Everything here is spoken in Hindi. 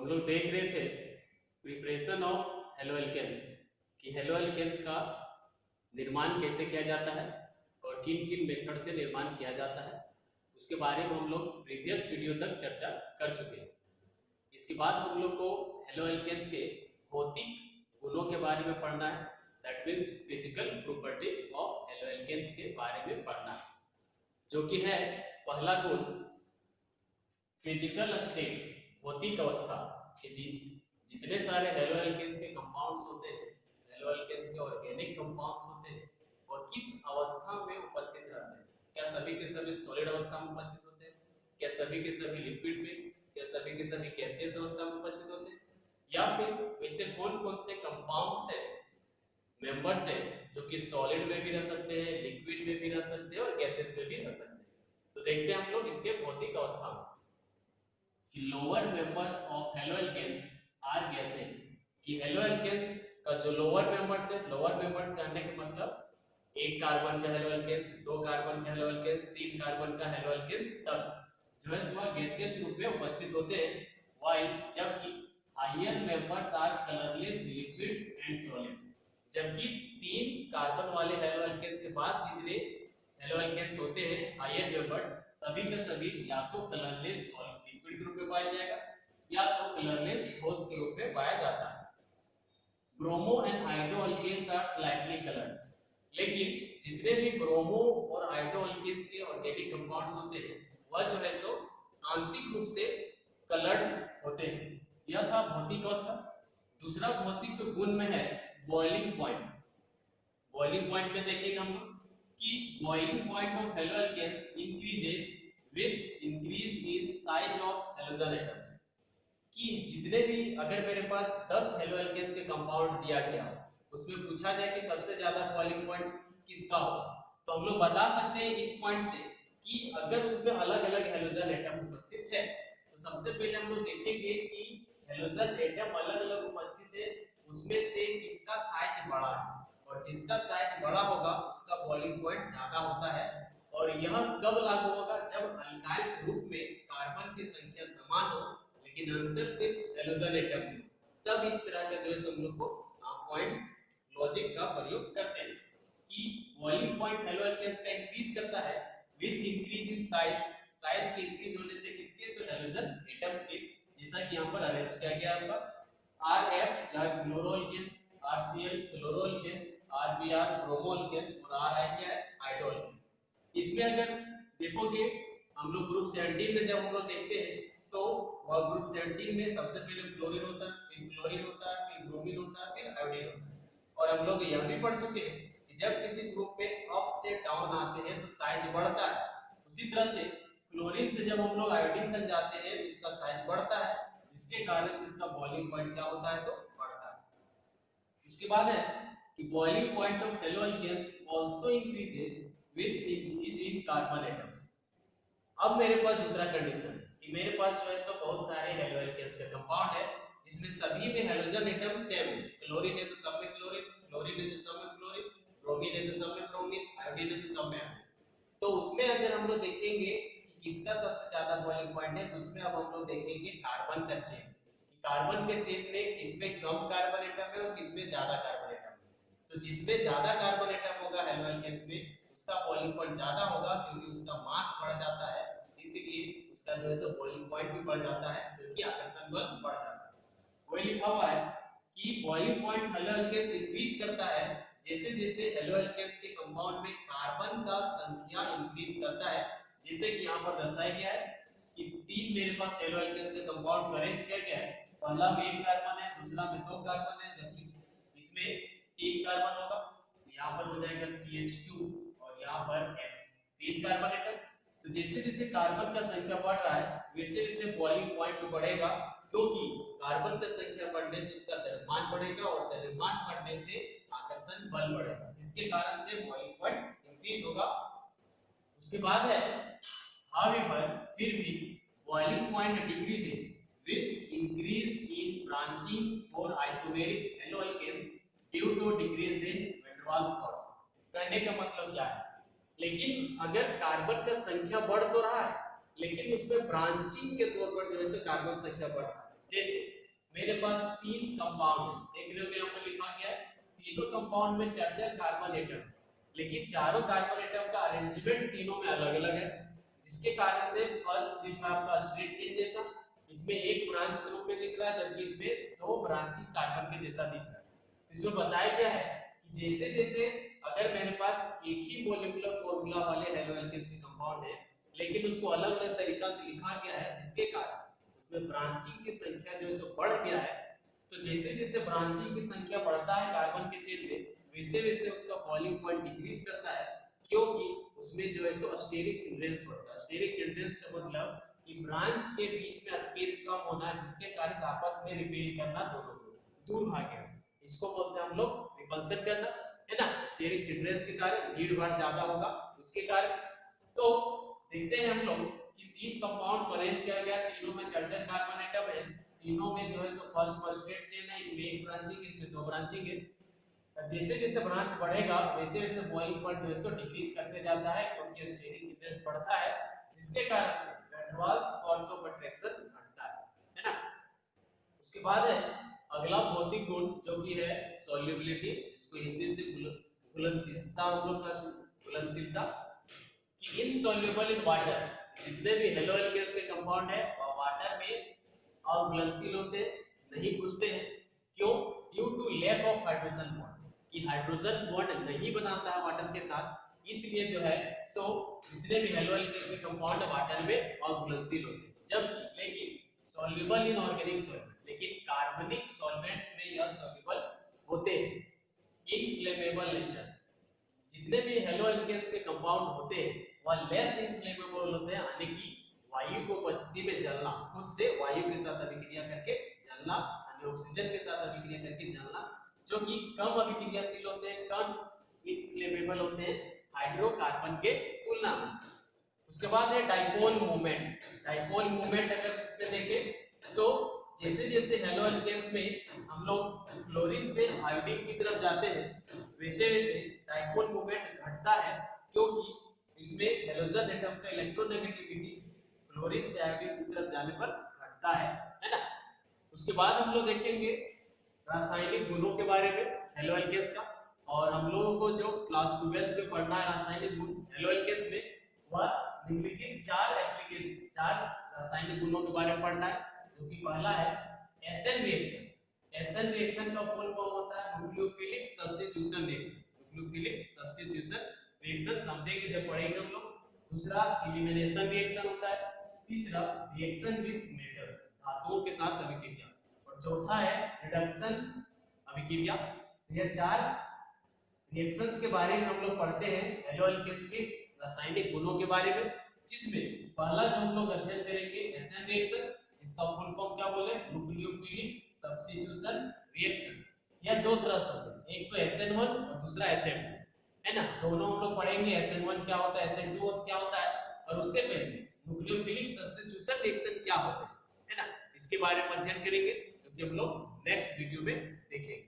हम लोग देख रहे थे प्रिपरेशन ऑफ हेलो एल्केन्स कि हेलो एल्केन्स का निर्माण कैसे किया जाता है और किन किन मेथड से निर्माण किया जाता है, उसके बारे में हम लोग प्रीवियस वीडियो तक चर्चा कर चुके हैं। इसके बाद हम लोग को हेलो एल्केन्स के भौतिक गुणों के बारे में पढ़ना है, that means physical properties of haloalkanes के बारे में पढ़ना है, जो कि है पहला गुण फिजिकल स्टेट, भौतिक अवस्था कि जितने सारे हेलो एल्केन्स के कंपाउंड्स होते हैं, हेलो एल्केन्स के ऑर्गेनिक कंपाउंड्स होते हैं, और किस अवस्था में उपस्थित रहते हैं। क्या सभी के सभी सॉलिड अवस्था में उपस्थित होते हैं, क्या सभी के सभी लिक्विड में, क्या सभी के सभी गैसियस अवस्था में उपस्थित होते हैं, या फिर वैसे कौन कौन से कंपाउंड्स है, मेंबर्स है जो कि सॉलिड में भी रह सकते हैं, लिक्विड में भी रह सकते हैं और गैसेस में भी रह सकते हैं। तो देखते हैं हम लोग इसके भौतिक अवस्था में कि lower member of haloalkanes are gases, कि हेलो एल्केन्स का जो लोअर मेंबर्स है, लोअर मेंबर्स कहने के मतलब एक कार्बन का हेलो एल्केन्स, दो कार्बन का हेलो एल्केन्स, तीन कार्बन का हेलो एल्केन्स तक जो है वह गैसियस रूप में उपस्थित होते हैं, व्हाइल जबकि higher members are colourless liquids and solid, जबकि तीन कार्बन वाले हेलो एल्केन्स के बाद जितने हेलो एल्केन्स होते हैं हायर मेंबर्स, सभी के सभी या तो कलरलेस सॉलिड लिक्विड के रूप में पाया जाएगा या तो कलरलेस ठोस के रूप में पाया जाता है। Bromo and iodo alkanes are slightly coloured, लेकिन जितने भी ब्रोमो और आयोडो एल्केन्स के ऑर्गेनिक कंपाउंड्स होते हैं वह जो है सो आंशिक रूप से कलर्ड होते हैं। यह था भौतिक अवस्था। दूसरा भौतिक गुण में है बॉइलिंग पॉइंट। बॉइलिंग पॉइंट में देखेंगे हम लोग कि boiling point of haloalkanes increases with increase in size of halogen atoms, कि जितने भी अगर मेरे पास 10 हेलो एल्केन्स के कंपाउंड दिया गया उसमें पूछा जाए कि सबसे ज्यादा बॉइलिंग पॉइंट किसका होगा, तो हम लोग बता सकते हैं इस पॉइंट से कि अगर उसमें अलग अलग हेलोजन एटम उपस्थित है तो सबसे पहले हम लोग देखेंगे कि हेलोजन एटम अलग अलग उपस्थित है उसमें से किसका साइज बड़ा है, और जिसका साइज बड़ा होगा उसका बॉइलिंग पॉइंट ज्यादा होता है। और यह कब लागू होगा, जब अल्काइल ग्रुप में कार्बन की संख्या समान हो लेकिन अंतर सिर्फ हेलोजन एटम में, तब इस तरह का जो है हम लोग को पॉइंट लॉजिक का प्रयोग करते हैं कि बॉइलिंग पॉइंट हेलो एल्केन्स का इंक्रीज करता है with increase in size, size के इंक्रीज होने से किसके, तो हेलोजन एटम्स के, जैसा कि यहां पर अरेंज किया गया है। आरएफ क्लोरोएल्केन, आरसीएल क्लोरोएल्केन, आरबीआर ब्रोमोएल्केन और आरआई क्या है, आयोडोएल्केन्स। इसमें अगर देखोगे हम लोग ग्रुप 17 में जब हम लोग देखते हैं तो वह ग्रुप 17 में सबसे पहले फ्लोरीन होता है, फिर क्लोरीन होता है, फिर ब्रोमीन होता है, फिर आयोडीन होता है। और हम लोग यह भी पढ़ चुके हैं कि जब किसी ग्रुप में अप से डाउन आते हैं तो साइज बढ़ता है, उसी तरह से क्लोरीन से जब हम लोग आयोडीन तक जाते हैं तो इसका साइज बढ़ता है, जिसके कारण से इसका बॉइलिंग पॉइंट क्या होता है, तो बढ़ता है। उसके बाद है कि boiling point of haloalkanes also increases with increase in carbon atoms. अब मेरे पास दूसरा कंडीशन कि मेरे पास जो है सो बहुत सारे हेलो एल्केन्स का कंपाउंड है जिसमें सभी में हेलोजन एटम सेम है, क्लोरीन है तो सब में क्लोरीन, क्लोरीन है तो सब में क्लोरीन, ब्रोमीन है तो सब में ब्रोमीन, आयोडीन है तो सब में आयोडीन। तो उसमें अगर हम लोग देखेंगे कि किसका सबसे ज्यादा बॉइलिंग पॉइंट है, तो उसमें अब हम लोग देखेंगे कार्बन का चेन, कार्बन के चेन में किसमें कम कार्बन एटम है और किसमें ज्यादा कार्बन एटम है। तो जिसमें ज्यादा कार्बन एटम होगा हेलो एल्केन्स में उसका बॉइलिंग पॉइंट ज्यादा होगा, क्योंकि उसका मास बढ़ जाता है, इसलिए उसका जो है सो बॉइलिंग पॉइंट भी बढ़ जाता है, क्योंकि आकर्षण बल बढ़ जाता है। वही लिखा हुआ है कि boiling point haloalkanes increase करता है जैसे जैसे हेलो एल्केन्स के कंपाउंड में कार्बन का संख्या इंक्रीज करता है, जैसे कि यहां पर दर्शाया गया है कि तीन मेरे पास हेलो एल्केन्स के कंपाउंड को अरेंज किया गया है, पहला में एक कार्बन है, दूसरा में दो कार्बन है, जबकि इसमें तीन कार्बन होगा, तो यहां पर हो जाएगा CH2 और यहां पर X, तीन कार्बन एटम। तो जैसे जैसे कार्बन का संख्या बढ़ रहा है वैसे वैसे बॉइलिंग पॉइंट भी बढ़ेगा, क्योंकि कार्बन का संख्या बढ़ने से उसका द्रव्यमान बढ़ेगा और द्रव्यमान बढ़ने से आकर्षण बल बढ़ेगा, जिसके कारण से बॉइलिंग पॉइंट इंक्रीज होगा। उसके बाद है however फिर भी boiling point decreases with increase in branching for isomeric haloalkanes due to decrease in van der Waals force। कहने का मतलब क्या है, लेकिन अगर कार्बन का संख्या बढ़ तो रहा है लेकिन उसमें ब्रांचिंग के तौर पर जो है कार्बन संख्या बढ़ रहा है, जैसे मेरे पास तीन कंपाउंड है, देख रहे हो यहाँ पर लिखा गया है तीनों कंपाउंड में चार कार्बन एटम, लेकिन चारों कार्बन एटम का अरेंजमेंट तीनों में अलग अलग है, जिसके कारण से फर्स्ट ट्रिप में आपका स्ट्रेट चेंजेस, इसमें एक ब्रांच के रूप में दिख रहा है, जबकि इसमें दो ब्रांचिंग कार्बन के जैसा दिख रहा है। इसमें बताया गया है कि जैसे जैसे अगर मेरे पास एक ही मॉलिक्यूलर फॉर्मूला वाले हेलो एल्केन्स के कंपाउंड है, लेकिन उसको अलग अलग तरीका से लिखा गया है, जिसके कारण उसमें ब्रांचिंग की संख्या जो है सो बढ़ गया है, तो जैसे जैसे ब्रांचिंग की संख्या बढ़ता है कार्बन के चेन में, वैसे वैसे उसका बॉइलिंग पॉइंट डिक्रीज करता है, क्योंकि उसमें जो है सो स्टेरिक हिंड्रेंस बढ़ता है। स्टेरिक हिंड्रेंस का मतलब कि ब्रांच के बीच में स्पेस कम होना, जिसके कारण आपस में रिपेल करना दोनों को दूर भागना, इसको बोलते हैं हम लोग रिपल्सन करना, है ना। स्टेरिक हिंड्रेंस के कारण भीड़ भाड़ ज्यादा होगा उसके कारण। तो देखते हैं हम लोग कि तीन कंपाउंड को अरेंज किया गया, तीनों में चार कार्बन एटम है, तीनों में जो है सो फर्स्ट स्ट्रेट चेन है, इसमें एक ब्रांचिंग इसमें दो ब्रांचिंग है। जैसे जैसे ब्रांच बढ़ेगा वैसे वैसे बॉइलिंग पॉइंट जो है सो डिक्रीज करते जाता है, क्योंकि स्टेरिक हिंड्रेंस बढ़ता है, जिसके कारण से van der Waals force of attraction घटता है ना। उसके बाद है अगला भौतिक गुण जो कि है सॉल्युबिलिटी, इसको हिंदी से घुलनशीलता हम लोग का घुलनशीलता, कि इनसॉल्युबल इन वाटर, जितने भी हेलो एल्केन्स के कंपाउंड है वो वाटर में अघुलनशील होते हैं, नहीं घुलते हैं। क्यों? Due to lack of hydrogen bond, कि हाइड्रोजन बॉन्ड नहीं बनाता है वाटर के साथ, इसलिए जो है सो जितने भी हेलो एल्केन्स के कंपाउंड वाटर में अघुलनशील होते हैं। जबकि लेकिन सॉल्युबल इन ऑर्गेनिक सॉल्वेंट, लेकिन कार्बनिक सॉल्वेंट्स में यह सॉल्युबल होते हैं। इनफ्लेमेबल नेचर, जितने भी हेलो एल्केन्स के कंपाउंड होते हैं वह लेस इनफ्लेमेबल होते हैं, यानी कि वायु को उपस्थिति में जलना, खुद से वायु के साथ अभिक्रिया करके जलना, यानी ऑक्सीजन के साथ अभिक्रिया करके जलना, जो कि कम अभिक्रियाशील होते हैं, कम इनफ्लेमेबल होते हैं हाइड्रोकार्बन के तुलना में। उसके बाद है डाइपोल मूवमेंट। डाइपोल मूवमेंट अगर इसमें देखें तो जैसे जैसे हेलो एल्केन्स में हम लोग क्लोरीन से आयोडीन की तरफ जाते हैं, वैसे वैसे डाइपोल मूवमेंट घटता है, क्योंकि इसमें हैलोजन एटम का इलेक्ट्रोनेगेटिविटी क्लोरीन से आयोडीन की तरफ जाने पर घटता है ना। उसके बाद हम लोग देखेंगे रासायनिक गुणों के बारे में हेलो एल्केन्स का, और हम लोगों को जो क्लास 12 में पढ़ना है रासायनिक गुण हेलो एल्केन्स में, वह निम्नलिखित चार रासायनिक गुणों के बारे में पढ़ना है, जो कि पहला है एसएन रिएक्शन। एसएन रिएक्शन का फुल फॉर्म होता है nucleophilic substitution reaction. Nucleophilic substitution reaction समझेंगे जब पढ़ेंगे हम लोग। दूसरा एलिमिनेशन रिएक्शन होता है। तीसरा रिएक्शन विद मेटल्स, धातुओं के साथ अभिक्रिया, और चौथा है रिडक्शन अभिक्रिया। ये चार रिएक्शंस के बारे में हम लोग पढ़ते हैं हेलो एल्केन्स के रासायनिक गुणों के बारे में, जिसमें पहला जो हम लोग अध्ययन करेंगे एसएन रिएक्शन, इसका फुल फॉर्म क्या बोले, न्यूक्लियोफिलिक सब्स्टिट्यूशन रिएक्शन। यह दो तरह से होता है, एक तो SN1 और दूसरा SN2, है ना। दोनों हम लोग पढ़ेंगे SN1 क्या होता है, SN2 क्या होता है, और उससे पहले न्यूक्लियोफिलिक सब्स्टिट्यूशन रिएक्शन क्या होता है ना, इसके बारे में अध्ययन करेंगे, जो कि हम लोग नेक्स्ट वीडियो में देखेंगे।